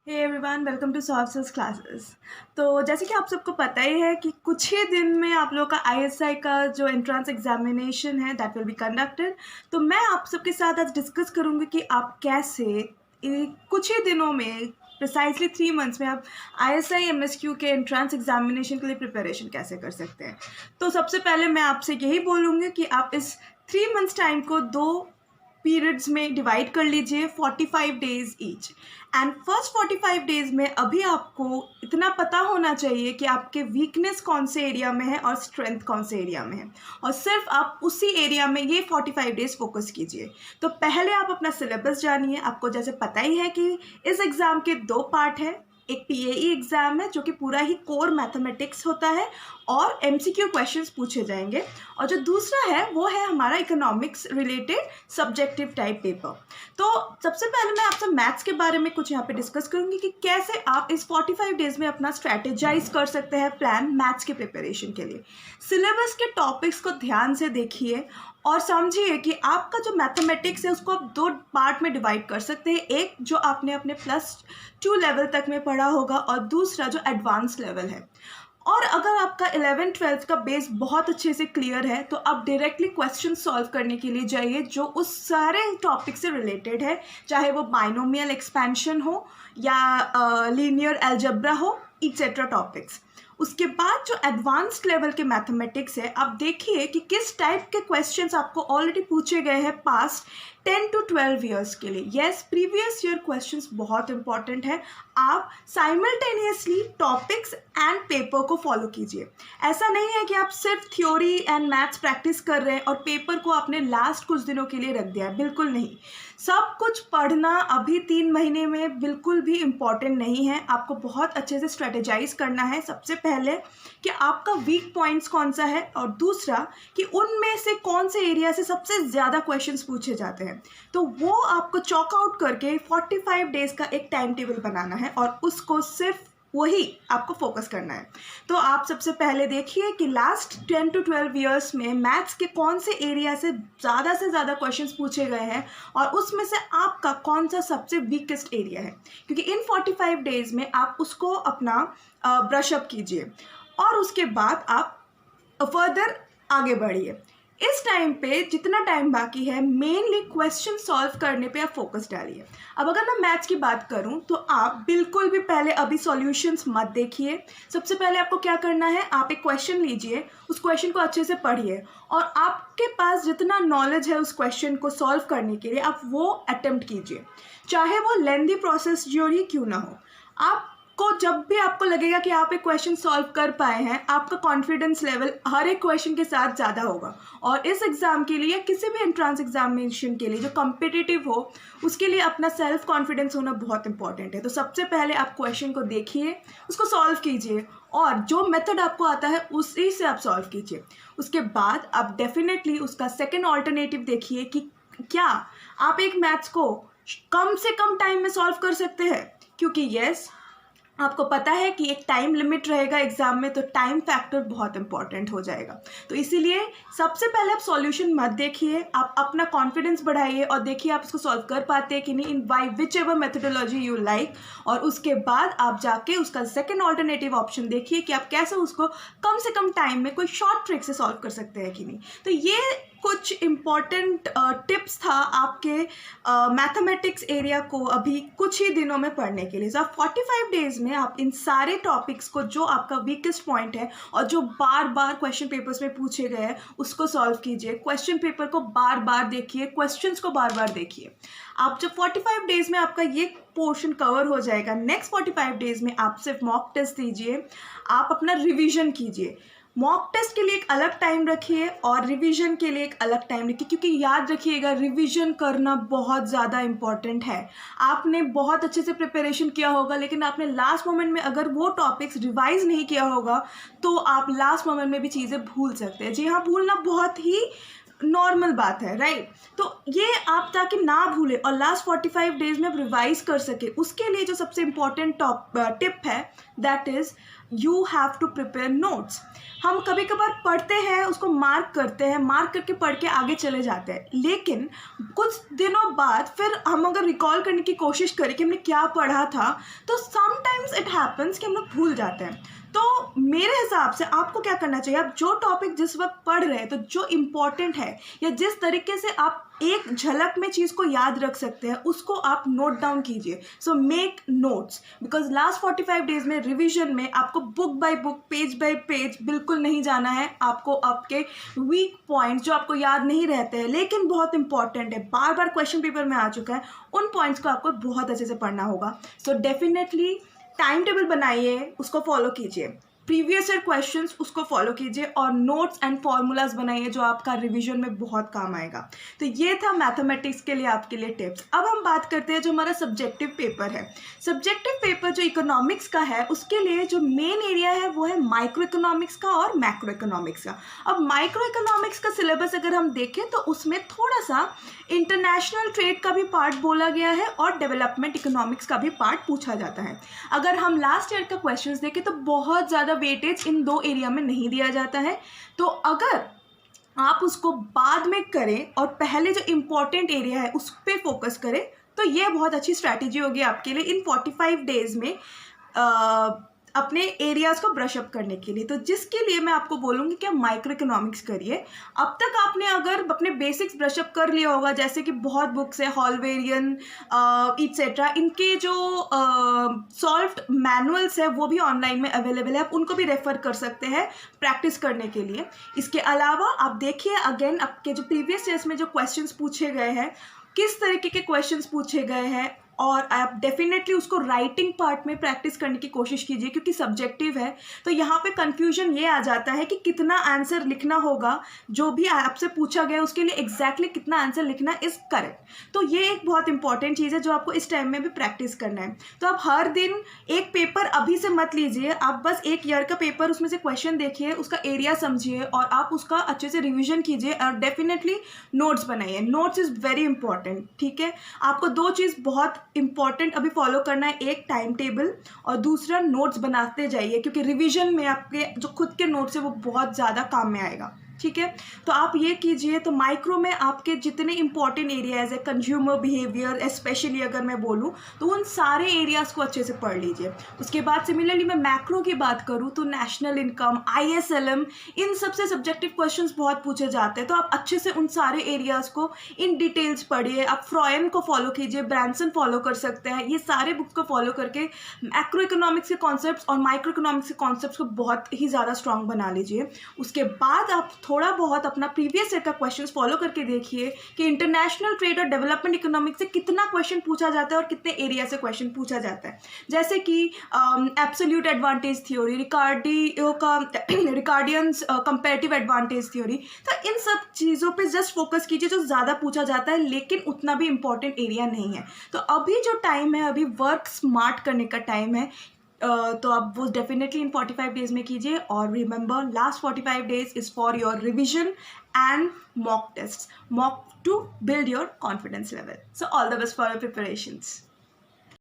Hey everyone, welcome to soft classes. तो जैसे कि आप सबको पता ही है कि कुछ ही दिन में आप लोगों का आईएसआई का जो एंट्रेंस एग्जामिनेशन है दैट विल बी कंडक्टेड। तो मैं आप सबके साथ आज डिस्कस करूँगी कि आप कैसे कुछ ही दिनों में प्रिसाइसली 3 मंथ्स में आप आईएसआई एमएसक्यू के एंट्रेंस एग्जामिनेशन के लिए प्रिपरेशन कैसे कर सकते हैं। तो सबसे पहले मैं आपसे यही बोलूँगी कि आप इस 3 मंथ्स टाइम को 2 पीरियड्स में डिवाइड कर लीजिए, 45 days each. And first 45 days में अभी आपको इतना पता होना चाहिए कि आपके वीकनेस कौन से एरिया में है और स्ट्रेंथ कौन से एरिया में है, और सिर्फ आप उसी एरिया में ये 45 डेज फोकस कीजिए। तो पहले आप अपना सिलेबस जानिए। आपको जैसे पता ही है कि इस एग्ज़ाम के 2 पार्ट हैं। एक पीएई एग्ज़ाम है जो कि पूरा ही कोर मैथमेटिक्स होता है और एमसीक्यू क्वेश्चंस पूछे जाएंगे, और जो दूसरा है वो है हमारा economics related subjective type paper. तो सबसे पहले मैं आपसे मैथ्स के बारे में कुछ यहाँ पे डिस्कस करूँगी कि कैसे आप इस 45 डेज़ में अपना स्ट्रैटेजाइज कर सकते हैं प्लान मैथ्स के प्रिपरेशन के लिए। सिलेबस के टॉपिक्स को ध्यान से देखिए और समझिए कि आपका जो मैथमेटिक्स है उसको आप 2 पार्ट में डिवाइड कर सकते हैं। एक जो आपने अपने +2 लेवल तक में पढ़ा होगा और दूसरा जो एडवांस लेवल है। और अगर आपका 11th-12th का बेस बहुत अच्छे से क्लियर है तो आप डायरेक्टली क्वेश्चन सॉल्व करने के लिए जाइए जो उस सारे टॉपिक से रिलेटेड है, चाहे वो बाइनोमियल एक्सपेंशन हो या लीनियर अलजेब्रा हो, एक्सेट्रा टॉपिक्स। उसके बाद जो एडवांस्ड लेवल के मैथमेटिक्स है, आप देखिए कि किस टाइप के क्वेश्चंस आपको ऑलरेडी पूछे गए हैं पास्ट 10 to 12 ईयर्स के लिए। येस, प्रीवियस ईयर क्वेश्चंस बहुत इंपॉर्टेंट है। आप साइमल्टेनियसली टॉपिक्स एंड पेपर को फॉलो कीजिए। ऐसा नहीं है कि आप सिर्फ थ्योरी एंड मैथ्स प्रैक्टिस कर रहे हैं और पेपर को आपने लास्ट कुछ दिनों के लिए रख दिया है। बिल्कुल नहीं, सब कुछ पढ़ना अभी 3 महीने में बिल्कुल भी इम्पॉर्टेंट नहीं है। आपको बहुत अच्छे से स्ट्रेटेजाइज करना है। सबसे पहले कि आपका वीक पॉइंट्स कौन सा है, और दूसरा कि उनमें से कौन से एरिया से सबसे ज़्यादा क्वेश्चंस पूछे जाते हैं। तो वो आपको चॉक आउट करके 45 डेज़ का एक टाइम टेबल बनाना है और उसको सिर्फ वही आपको फोकस करना है। तो आप सबसे पहले देखिए कि लास्ट 10 to 12 ईयर्स में मैथ्स के कौन से एरिया से ज़्यादा क्वेश्चंस पूछे गए हैं और उसमें से आपका कौन सा सबसे वीकेस्ट एरिया है, क्योंकि इन 45 डेज़ में आप उसको अपना ब्रश अप कीजिए और उसके बाद आप फर्दर आगे बढ़िए। इस टाइम पे जितना टाइम बाकी है मेनली क्वेश्चन सॉल्व करने पे आप फोकस डालिए। अब अगर मैं मैथ्स की बात करूं तो आप बिल्कुल भी पहले अभी सॉल्यूशंस मत देखिए। सबसे पहले आपको क्या करना है, आप एक क्वेश्चन लीजिए, उस क्वेश्चन को अच्छे से पढ़िए और आपके पास जितना नॉलेज है उस क्वेश्चन को सॉल्व करने के लिए आप वो अटेम्प्ट कीजिए, चाहे वो लेंथी प्रोसेस जो ही क्यों ना हो। आपको जब भी आपको लगेगा कि आप एक क्वेश्चन सॉल्व कर पाए हैं, आपका कॉन्फिडेंस लेवल हर एक क्वेश्चन के साथ ज़्यादा होगा। और इस एग्ज़ाम के लिए, किसी भी एंट्रेंस एग्जामिनेशन के लिए जो कॉम्पिटिटिव हो, उसके लिए अपना सेल्फ कॉन्फिडेंस होना बहुत इंपॉर्टेंट है। तो सबसे पहले आप क्वेश्चन को देखिए, उसको सॉल्व कीजिए और जो मेथड आपको आता है उसी से आप सॉल्व कीजिए। उसके बाद आप डेफिनेटली उसका सेकेंड ऑल्टरनेटिव देखिए कि क्या आप एक मैथ्स को कम से कम टाइम में सॉल्व कर सकते हैं, क्योंकि येस, आपको पता है कि एक टाइम लिमिट रहेगा एग्ज़ाम में, तो टाइम फैक्टर बहुत इंपॉर्टेंट हो जाएगा। तो इसीलिए सबसे पहले आप सॉल्यूशन मत देखिए, आप अपना कॉन्फिडेंस बढ़ाइए और देखिए आप इसको सॉल्व कर पाते हैं कि नहीं, in by which ever methodology you like. और उसके बाद आप जाके उसका सेकेंड ऑल्टरनेटिव ऑप्शन देखिए कि आप कैसे उसको कम से कम टाइम में कोई शॉर्ट ट्रिक से सॉल्व कर सकते हैं कि नहीं। तो ये कुछ इम्पॉर्टेंट टिप्स था आपके मैथमेटिक्स एरिया को अभी कुछ ही दिनों में पढ़ने के लिए। तो आप 45 डेज़ में आप इन सारे टॉपिक्स को, जो आपका वीकेस्ट पॉइंट है और जो बार बार क्वेश्चन पेपर्स में पूछे गए हैं, उसको सॉल्व कीजिए। क्वेश्चन पेपर को बार बार देखिए, क्वेश्चंस को बार बार देखिए। आप जब 45 डेज़ में आपका ये पोर्शन कवर हो जाएगा, नेक्स्ट 45 डेज़ में आप सिर्फ मॉक टेस्ट दीजिए, आप अपना रिविज़न कीजिए। मॉक टेस्ट के लिए एक अलग टाइम रखिए और रिवीजन के लिए एक अलग टाइम रखिए, क्योंकि याद रखिएगा रिवीजन करना बहुत ज़्यादा इम्पॉर्टेंट है। आपने बहुत अच्छे से प्रिपरेशन किया होगा, लेकिन आपने लास्ट मोमेंट में अगर वो टॉपिक्स रिवाइज नहीं किया होगा तो आप लास्ट मोमेंट में भी चीज़ें भूल सकते हैं। जी हाँ, भूलना बहुत ही नॉर्मल बात है, राइट। तो ये आप ताकि ना भूले और लास्ट 45 डेज में आप रिवाइज कर सके, उसके लिए जो सबसे इम्पॉर्टेंट टिप है that is you have to prepare notes. हम कभी कभार पढ़ते हैं, उसको मार्क करते हैं, मार्क करके पढ़ के आगे चले जाते हैं, लेकिन कुछ दिनों बाद फिर हम अगर रिकॉल करने की कोशिश करें कि हमने क्या पढ़ा था, तो समटाइम्स इट हैपन्स कि हम लोग भूल जाते हैं। तो मेरे हिसाब से आपको क्या करना चाहिए, आप जो टॉपिक जिस वक्त पढ़ रहे हैं, तो जो इम्पॉर्टेंट है या जिस तरीके से आप एक झलक में चीज़ को याद रख सकते हैं, उसको आप नोट डाउन कीजिए। So make notes, because last 45 days में रिवीजन में आपको book by book, page bye page बिल्कुल नहीं जाना है। आपको आपके वीक पॉइंट्स जो आपको याद नहीं रहते हैं लेकिन बहुत इंपॉर्टेंट है, बार बार क्वेश्चन पेपर में आ चुका है, उन पॉइंट्स को आपको बहुत अच्छे से पढ़ना होगा। सो डेफिनेटली टाइम टेबल बनाइए, उसको फॉलो कीजिए, प्रीवियस ईयर क्वेश्चंस उसको फॉलो कीजिए, और नोट्स एंड फॉर्मूलाज बनाइए जो आपका रिवीजन में बहुत काम आएगा। तो ये था मैथमेटिक्स के लिए आपके लिए टिप्स। अब हम बात करते हैं जो हमारा सब्जेक्टिव पेपर है। सब्जेक्टिव पेपर जो इकोनॉमिक्स का है, उसके लिए जो मेन एरिया है वो है माइक्रो इकोनॉमिक्स का और मैक्रो इकोनॉमिक्स का। अब माइक्रो इकोनॉमिक्स का सिलेबस अगर हम देखें तो उसमें थोड़ा सा इंटरनेशनल ट्रेड का भी पार्ट बोला गया है और डेवलपमेंट इकोनॉमिक्स का भी पार्ट पूछा जाता है। अगर हम लास्ट ईयर का क्वेश्चंस देखें तो बहुत ज़्यादा वेटेज इन दो एरिया में नहीं दिया जाता है। तो अगर आप उसको बाद में करें और पहले जो इम्पोर्टेंट एरिया है उस पर फोकस करें, तो ये बहुत अच्छी स्ट्रैटेजी होगी आपके लिए इन 45 डेज में अपने एरियाज़ को ब्रश अप करने के लिए। तो जिसके लिए मैं आपको बोलूँगी कि आप माइक्रो इकोनॉमिक्स करिए। अब तक आपने अगर अपने बेसिक्स ब्रश अप कर लिया होगा, जैसे कि बहुत बुक्स है, हॉलवेरियन इट्सेट्रा, इनके जो सॉल्व्ड मैनुअल्स है वो भी ऑनलाइन में अवेलेबल है, आप उनको भी रेफ़र कर सकते हैं प्रैक्टिस करने के लिए। इसके अलावा आप देखिए अगेन आपके जो प्रीवियस ईयर्स में जो क्वेश्चंस पूछे गए हैं, किस तरीके के क्वेश्चंस पूछे गए हैं, और आप डेफिनेटली उसको राइटिंग पार्ट में प्रैक्टिस करने की कोशिश कीजिए, क्योंकि सब्जेक्टिव है तो यहाँ पे कंफ्यूजन ये आ जाता है कि कितना आंसर लिखना होगा, जो भी आपसे पूछा गया उसके लिए एग्जैक्टली कितना आंसर लिखना इज़ करेक्ट। तो ये एक बहुत इंपॉर्टेंट चीज़ है जो आपको इस टाइम में भी प्रैक्टिस करना है। तो आप हर दिन एक पेपर अभी से मत लीजिए, आप बस एक ईयर का पेपर, उसमें से क्वेश्चन देखिए, उसका एरिया समझिए और आप उसका अच्छे से रिविजन कीजिए और डेफिनेटली नोट्स बनाइए। नोट्स इज़ वेरी इंपॉर्टेंट, ठीक है। आपको दो चीज़ बहुत इंपॉर्टेंट अभी फॉलो करना है, एक टाइम टेबल और दूसरा नोट्स बनाते जाइए, क्योंकि रिवीजन में आपके जो खुद के नोट्स है वो बहुत ज़्यादा काम में आएगा, ठीक है। तो आप ये कीजिए। तो माइक्रो में आपके जितने इंपॉर्टेंट एरियाज़ है, कंज्यूमर बिहेवियर स्पेशली अगर मैं बोलूँ, तो उन सारे एरियाज़ को अच्छे से पढ़ लीजिए। उसके बाद सिमिलरली मैं मैक्रो की बात करूँ तो नेशनल इनकम, ISLM, इन सब से सब्जेक्टिव क्वेश्चंस बहुत पूछे जाते हैं, तो आप अच्छे से उन सारे एरियाज़ को इन डिटेल्स पढ़िए। आप फ्रॉयन को फॉलो कीजिए, ब्रैनसन फॉलो कर सकते हैं, ये सारे बुक्स को फॉलो करके मैक्रो इकोनॉमिक्स के कॉन्सेप्ट्स और माइक्रो इकोनॉमिक्स के कॉन्सेप्ट्स को बहुत ही ज़्यादा स्ट्रॉन्ग बना लीजिए। उसके बाद आप थोड़ा बहुत अपना प्रीवियस ईयर का क्वेश्चंस फॉलो करके देखिए कि इंटरनेशनल ट्रेड और डेवलपमेंट इकोनॉमिक्स से कितना क्वेश्चन पूछा जाता है और कितने एरिया से क्वेश्चन पूछा जाता है। जैसे कि absolute advantage theory, Ricardians comparative advantage theory, तो इन सब चीज़ों पे जस्ट फोकस कीजिए जो ज़्यादा पूछा जाता है लेकिन उतना भी इंपॉर्टेंट एरिया नहीं है। तो अभी जो टाइम है, अभी वर्क स्मार्ट करने का टाइम है, तो आप वो डेफिनेटली इन 45 डेज में कीजिए। और remember, last 45 days is for your revision and mock test, mock to build your confidence level. So all the best for your preparations.